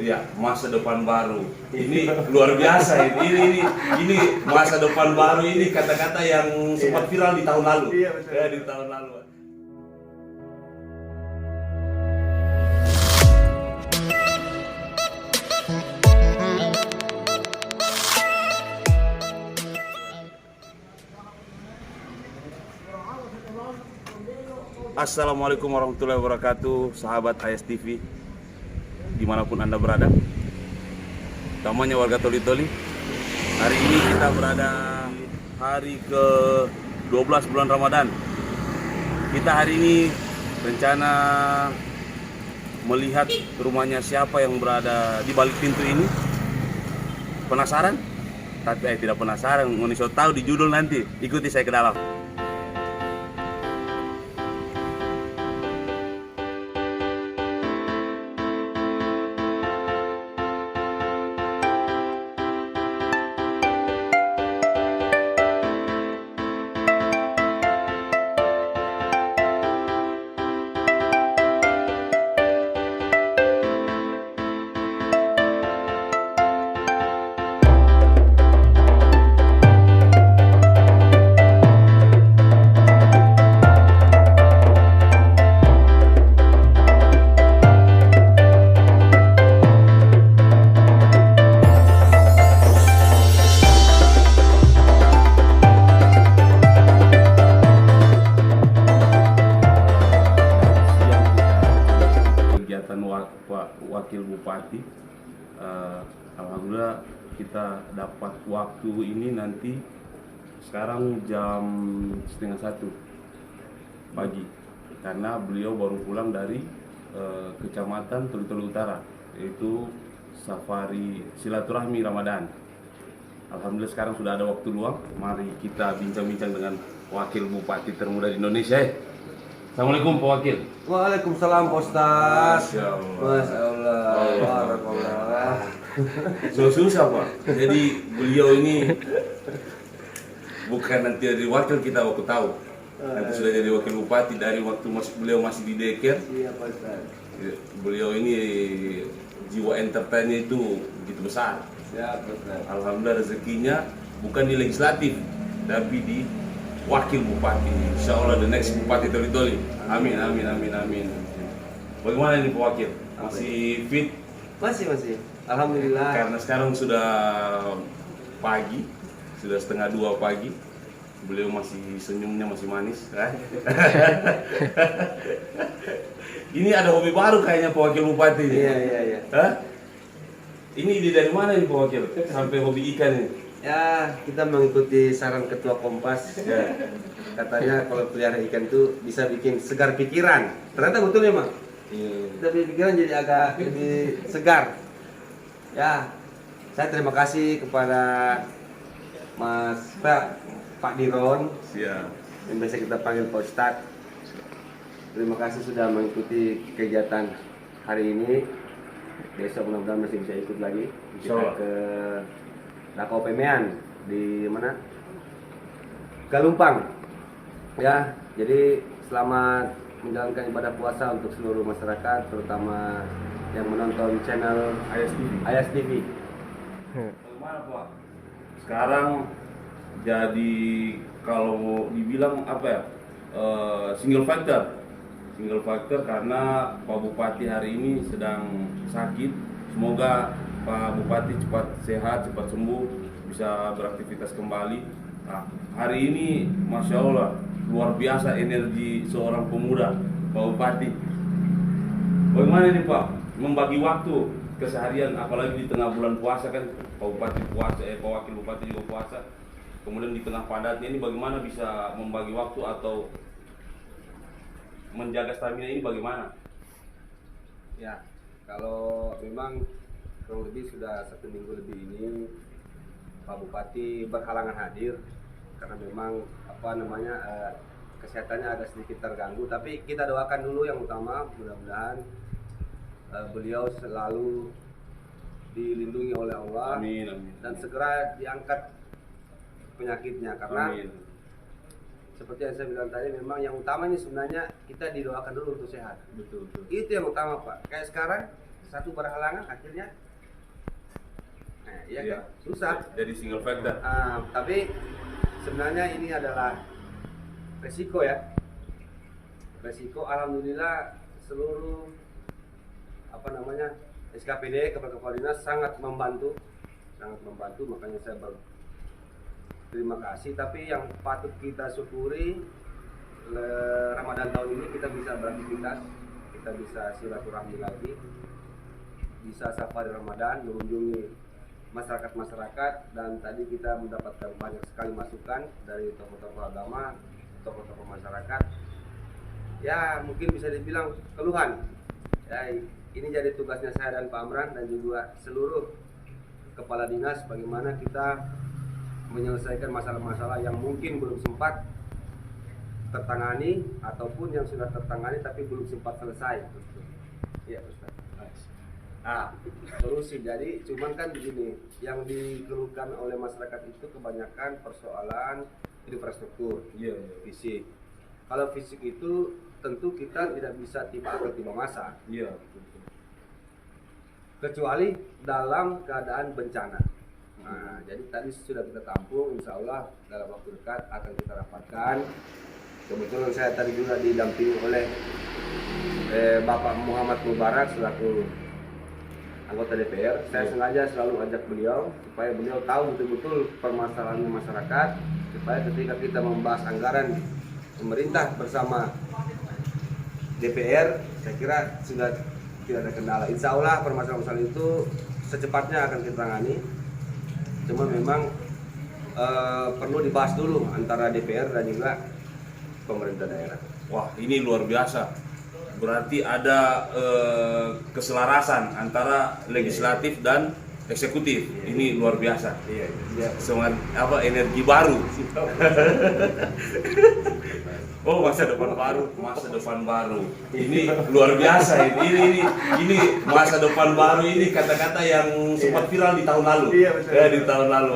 Ya, masa depan baru. Ini luar biasa ini masa depan baru ini kata-kata yang sempat viral di tahun lalu. Iya, betul. Ya, di tahun lalu. Assalamualaikum warahmatullahi wabarakatuh, sahabat AS TV dimanapun Anda berada. Namanya warga Toli-Toli. Hari ini kita berada hari ke-12 bulan Ramadan. Kita hari ini rencana melihat rumahnya siapa yang berada di balik pintu ini. Penasaran? Tapi tidak penasaran, mau tahu di judul nanti. Ikuti saya ke dalam. Wakil Bupati, alhamdulillah kita dapat waktu ini nanti sekarang jam 12:30 pagi karena beliau baru pulang dari Kecamatan Toli-Toli Utara, yaitu safari silaturahmi Ramadan. Alhamdulillah sekarang sudah ada waktu luang, mari kita bincang-bincang dengan Wakil Bupati termuda di Indonesia. Assalamualaikum Pak Wakil. Waalaikumsalam Pak Ustaz. Masya Allah. Barakallah. Susah Pak. Jadi beliau ini bukan nanti dari wakil kita waktu tahu. Nanti sudah jadi wakil bupati dari waktu beliau masih di Deker. Iya Pak Ustaz. Beliau ini jiwa entertainnya itu begitu besar. Ya Pak Ustaz. Alhamdulillah rezekinya bukan di legislatif tapi di wakil bupati. Insya Allah the next bupati Toli-Toli. Amin, amin, amin, amin. Bagaimana ini Pak Wakil? Masih fit? Masih. Alhamdulillah. Karena sekarang sudah pagi, sudah 1:30 pagi. Beliau masih senyumnya masih manis. Ini ada hobi baru kayaknya Pak Wakil Bupati. Iya. Hah? Ini dari mana nih Pak Wakil? Sampai hobi ikan ini? Ya, kita mengikuti saran Ketua Kompas. Ya. Katanya kalau pelihara ikan itu bisa bikin segar pikiran. Ternyata betul ya, Mak. Tapi pikiran jadi agak lebih segar. Ya, saya terima kasih kepada Pak Diron, Siap. yang biasa kita panggil Pak Ustadz. Terima kasih sudah mengikuti kegiatan hari ini. Besok mudah-mudahan masih bisa ikut lagi. Kita ke Dakau Pemean di mana? Galumpang. Ya, jadi selamat menjalankan ibadah puasa untuk seluruh masyarakat, terutama yang menonton channel AS TV. Bagaimana Pak? Sekarang jadi kalau dibilang apa ya? Single factor karena Pak Bupati hari ini sedang sakit. Semoga Pak Bupati cepat sehat, cepat sembuh, bisa beraktivitas kembali. Nah, hari ini Masya Allah luar biasa energi seorang pemuda Pak Bupati. Bagaimana nih Pak membagi waktu keseharian, apalagi di tengah bulan puasa kan Pak Bupati puasa, Pak Wakil Bupati juga puasa. Kemudian di tengah padatnya ini bagaimana bisa membagi waktu atau menjaga stamina ini bagaimana? Ya, kalau memang kurang lebih sudah 1 minggu lebih ini Pak Bupati berhalangan hadir karena memang kesehatannya agak sedikit terganggu, tapi kita doakan dulu yang utama, mudah-mudahan beliau selalu dilindungi oleh Allah. Amin, amin. Dan segera diangkat penyakitnya karena Amin. seperti yang saya bilang tadi, memang yang utamanya sebenarnya kita didoakan dulu untuk sehat. Betul. Itu yang utama Pak. Kayak sekarang satu berhalangan akhirnya iya Iya. kan? Susah. Jadi single factor. Tapi sebenarnya ini adalah resiko ya. Resiko alhamdulillah seluruh SKPD Kepala Dinas sangat membantu, makanya saya berterima kasih. Tapi yang patut kita syukuri, Ramadan tahun ini kita bisa beraktivitas, kita bisa silaturahmi lagi, bisa safari Ramadan, mengunjungi masyarakat, dan tadi kita mendapatkan banyak sekali masukan dari tokoh-tokoh agama, tokoh-tokoh masyarakat. Ya mungkin bisa dibilang keluhan. Ya, ini jadi tugasnya saya dan Pak Amran dan juga seluruh kepala dinas, bagaimana kita menyelesaikan masalah-masalah yang mungkin belum sempat tertangani ataupun yang sudah tertangani tapi belum sempat selesai. Iya Ustaz. Solusi. Jadi cuman kan begini, yang dikeluhkan oleh masyarakat itu kebanyakan persoalan infrastruktur, fisik. Kalau fisik itu tentu kita tidak bisa tiba masa. Iya. Kecuali dalam keadaan bencana. Nah, jadi tadi sudah kita tampung, insya Allah dalam waktu dekat akan kita rapatkan. Kebetulan saya tadi juga didampingi oleh Bapak Muhammad Mubarak selaku anggota DPR. Saya sengaja selalu ajak beliau supaya beliau tahu betul-betul permasalahan masyarakat, supaya ketika kita membahas anggaran pemerintah bersama DPR, saya kira sudah tidak ada kendala. Insya Allah permasalahan itu secepatnya akan kita tangani. Cuma memang perlu dibahas dulu antara DPR dan juga pemerintah daerah. Wah, ini luar biasa. Berarti ada keselarasan antara legislatif dan eksekutif. Ini luar biasa. Semangat energi baru. Oh, masa depan baru. Ini luar biasa ini masa depan baru, ini kata-kata yang sempat viral di tahun lalu. Iya, betul. Di tahun lalu.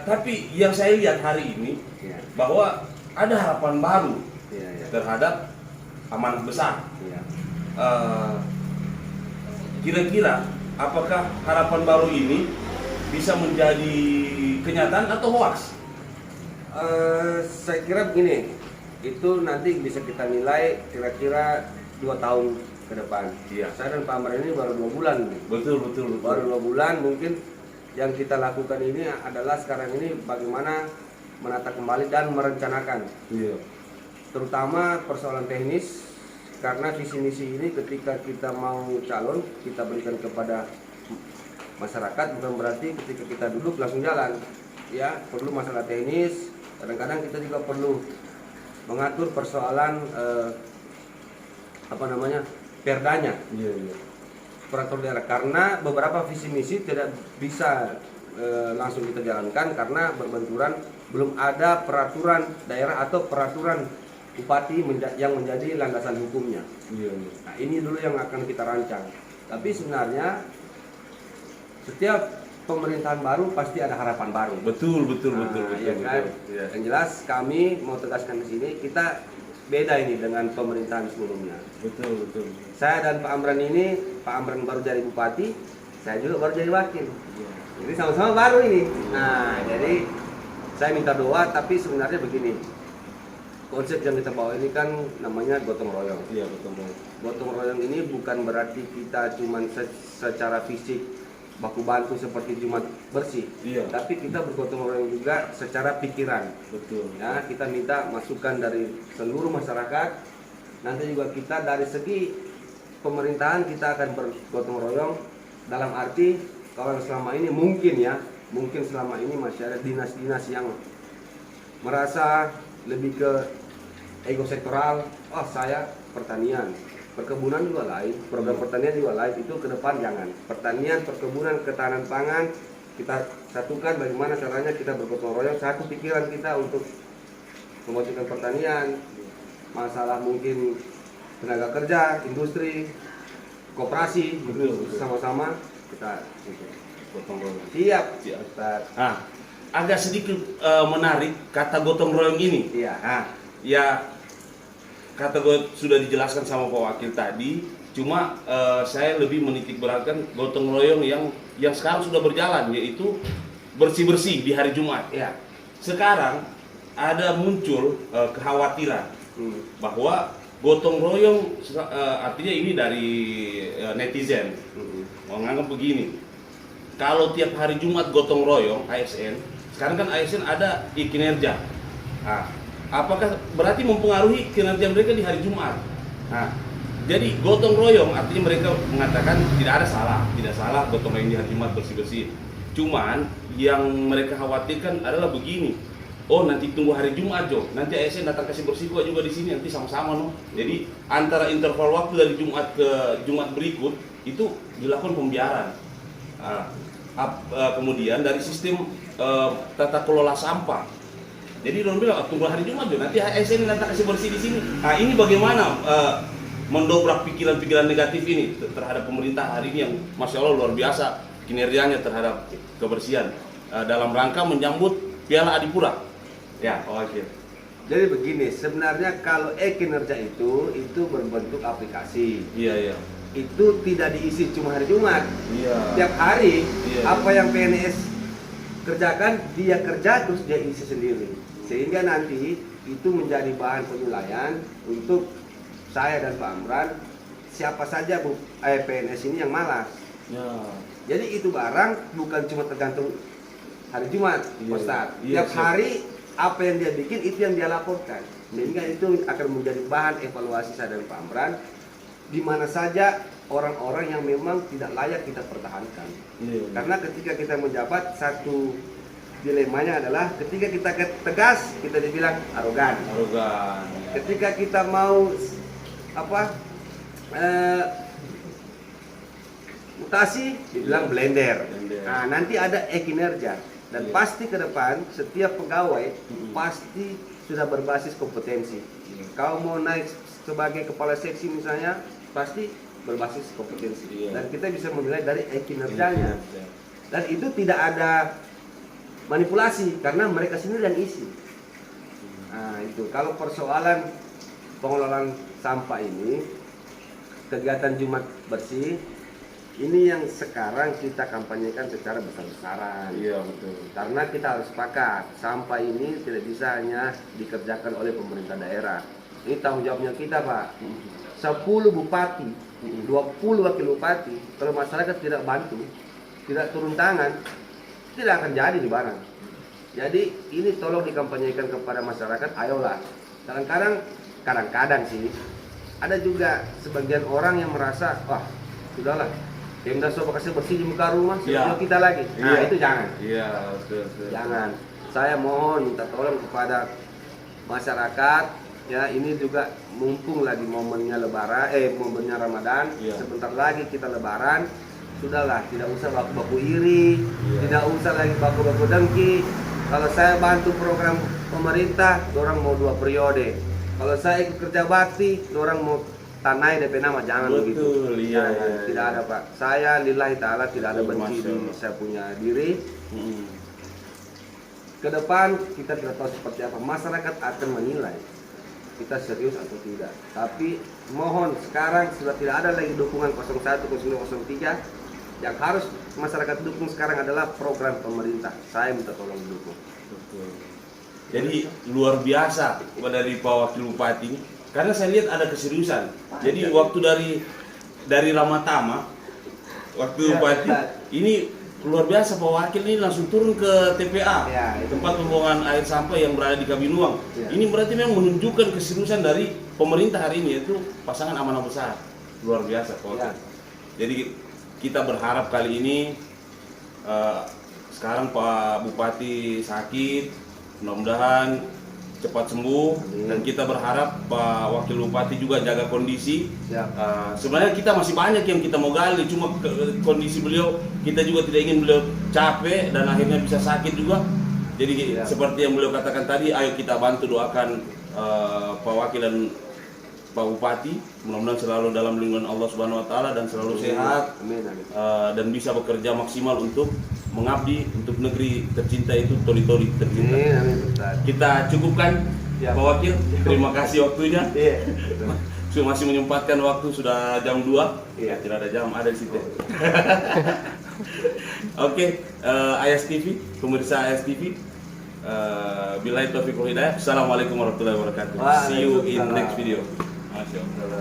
Tapi yang saya lihat hari ini bahwa ada harapan baru terhadap amanah besar. Kira-kira apakah harapan baru ini bisa menjadi kenyataan atau hoax? Saya kira begini, itu nanti bisa kita nilai kira-kira 2 tahun ke depan. Saya dan Pak Amran ini baru 2 bulan. Betul. Baru 2 bulan, mungkin yang kita lakukan ini adalah sekarang ini bagaimana menata kembali dan merencanakan. Terutama persoalan teknis, karena visi misi ini ketika kita mau calon kita berikan kepada masyarakat, bukan berarti ketika kita duduk langsung jalan. Ya, perlu masalah teknis. Kadang-kadang kita juga perlu mengatur persoalan perdanya, peraturan daerah, karena beberapa visi misi tidak bisa langsung kita jalankan karena berbenturan, belum ada peraturan daerah atau peraturan bupati yang menjadi landasan hukumnya. Nah, ini dulu yang akan kita rancang. Tapi sebenarnya setiap pemerintahan baru pasti ada harapan baru. Betul. Ya kan? Yang jelas kami mau tegaskan di sini, kita beda ini dengan pemerintahan sebelumnya. Betul. Saya dan Pak Amran ini, Pak Amran baru jadi bupati, saya juga baru jadi wakil. Jadi sama-sama baru ini. Nah, jadi saya minta doa, tapi sebenarnya begini. Konsep yang kita bawa ini kan namanya gotong royong. Gotong royong ini bukan berarti kita cuma secara fisik baku bantu seperti cuma bersih, tapi kita bergotong royong juga secara pikiran. Ya, kita minta masukan dari seluruh masyarakat. Nanti juga kita dari segi pemerintahan kita akan bergotong royong dalam arti kalau selama ini mungkin selama ini masih ada dinas-dinas yang merasa lebih ke ego sektoral. Oh, saya pertanian, perkebunan juga lain, program pertanian juga lain. Itu ke depan jangan. Pertanian, perkebunan, ketahanan pangan kita satukan, bagaimana caranya kita bergotong royong, satu pikiran kita untuk memajukan pertanian. Masalah mungkin tenaga kerja, industri, koperasi, sama-sama kita gotong royong. Siap. Agak sedikit menarik kata gotong royong ini. Ya, kata gue sudah dijelaskan sama Pak Wakil tadi, Cuma saya lebih menitik beratkan gotong royong yang sekarang sudah berjalan, yaitu bersih-bersih di hari Jumat. Ya. Sekarang ada muncul kekhawatiran bahwa gotong royong artinya ini dari netizen menganggap begini. Kalau tiap hari Jumat gotong royong ASN, sekarang kan ASN ada di kinerja. Nah, apakah berarti mempengaruhi kinerja mereka di hari Jumat? Nah, jadi gotong royong artinya mereka mengatakan tidak salah gotong royong di hari Jumat bersih-bersih. Cuman yang mereka khawatirkan adalah begini. Oh, nanti tunggu hari Jumat, Jo. Nanti ASN datang kasih bersih juga di sini, nanti sama-sama, no. Jadi antara interval waktu dari Jumat ke Jumat berikut itu dilakukan pembiaran. Kemudian dari sistem tata kelola sampah. Jadi orang bilang tunggu hari Jumat, Jo. Nanti ASN datang kasih bersih di sini. Nah, ini bagaimana mendobrak pikiran-pikiran negatif ini terhadap pemerintah hari ini yang Masya Allah luar biasa kinerjanya terhadap kebersihan dalam rangka menyambut Piala Adipura. Ya, Wakil. Jadi begini, sebenarnya kalau kinerja itu berbentuk aplikasi. Iya. Itu tidak diisi cuma hari Jumat. Iya. Tiap hari Iya. apa yang PNS kerjakan dia kerja terus dia isi sendiri. Sehingga nanti itu menjadi bahan penilaian untuk saya dan Pak Amran, siapa saja PNS ini yang malas. Ya. Jadi itu barang bukan cuma tergantung hari Jumat, Iya. Ustadz. Iya, Tiap siap. hari apa yang dia bikin itu yang dia laporkan. Sehingga itu akan menjadi bahan evaluasi saya dan Pak Amran di mana saja orang-orang yang memang tidak layak kita pertahankan. Iya. Karena ketika kita menjabat, satu dilemanya adalah ketika kita tegas kita dibilang arogan. Ketika kita mau mutasi dibilang blender. Nah, nanti ada kinerja dan Iya. pasti ke depan setiap pegawai pasti sudah berbasis kompetensi. Kau mau naik sebagai kepala seksi misalnya pasti berbasis kompetensi. Iya. Dan kita bisa menilai dari kinerjanya. Dan itu tidak ada manipulasi karena mereka sendiri yang isi. Nah, itu kalau persoalan pengelolaan sampah ini, kegiatan Jumat bersih ini yang sekarang kita kampanyekan secara besar-besaran. Iya, betul. Karena kita harus sepakat, sampah ini tidak bisa hanya dikerjakan oleh pemerintah daerah. Ini tanggung jawabnya kita, Pak. 10 bupati, 20 wakil bupati, kalau masyarakat tidak bantu, tidak turun tangan, tidak akan jadi di barang. Jadi ini tolong dikampanyekan kepada masyarakat, ayolah. Kadang-kadang sih ada juga sebagian orang yang merasa, wah sudahlah, Pemda coba kasih bersih di muka rumah, sebelum kita lagi. Nah itu jangan. Iya, betul. Jangan. Saya mohon minta tolong kepada masyarakat, ya ini juga mumpung lagi momennya Lebaran, momennya Ramadan. Iya. Sebentar lagi kita Lebaran. Sudahlah, tidak usah baku-baku iri, tidak usah lagi baku-baku dengki. Kalau saya bantu program pemerintah, orang mau 2 periode. Kalau saya ikut kerja bakti, orang mau tanai DP nama, jangan begitu. Iya. Tidak ada, Pak. Saya lillahi ta'ala tidak ada benci di saya punya diri. Ke depan kita tidak tahu seperti apa. Masyarakat akan menilai kita serius atau tidak. Tapi mohon sekarang sudah tidak ada lagi dukungan 01, 02, 03. Yang harus masyarakat dukung sekarang adalah program pemerintah. Saya minta tolong dukung. Betul. Jadi luar biasa dari Pak Wakil Bupati, karena saya lihat ada keseriusan. Jadi waktu dari Ramatama, waktu Bupati ini luar biasa, Pak Wakil ini langsung turun ke TPA, tempat pembuangan air sampah yang berada di Kabinuang. Ini berarti memang menunjukkan keseriusan dari pemerintah hari ini, yaitu pasangan amanah besar. Luar biasa, Pak Wakil. Jadi kita berharap kali ini sekarang Pak Bupati sakit, mudah-mudahan cepat sembuh. Dan kita berharap Pak Wakil Bupati juga jaga kondisi. Sebenarnya kita masih banyak yang kita mau gali, cuma kondisi beliau kita juga tidak ingin beliau capek dan akhirnya bisa sakit juga. Jadi seperti yang beliau katakan tadi, ayo kita bantu doakan Pak Wakil dan Pak Bupati, mudah-mudahan selalu dalam lindungan Allah Subhanahu wa taala dan selalu sehat. Dan bisa bekerja maksimal untuk mengabdi untuk negeri tercinta itu, Toli-Toli tercinta. Kita cukupkan, Pak Wakil. Terima kasih waktunya. masih menyempatkan waktu, sudah jam 2. Iya. Tidak ada jam, ada di situ. Oke, AS TV, pemirsa AS TV. Billahi taufiq wal hidayah. Assalamualaikum warahmatullahi wabarakatuh. See you in next video. Masya Allah.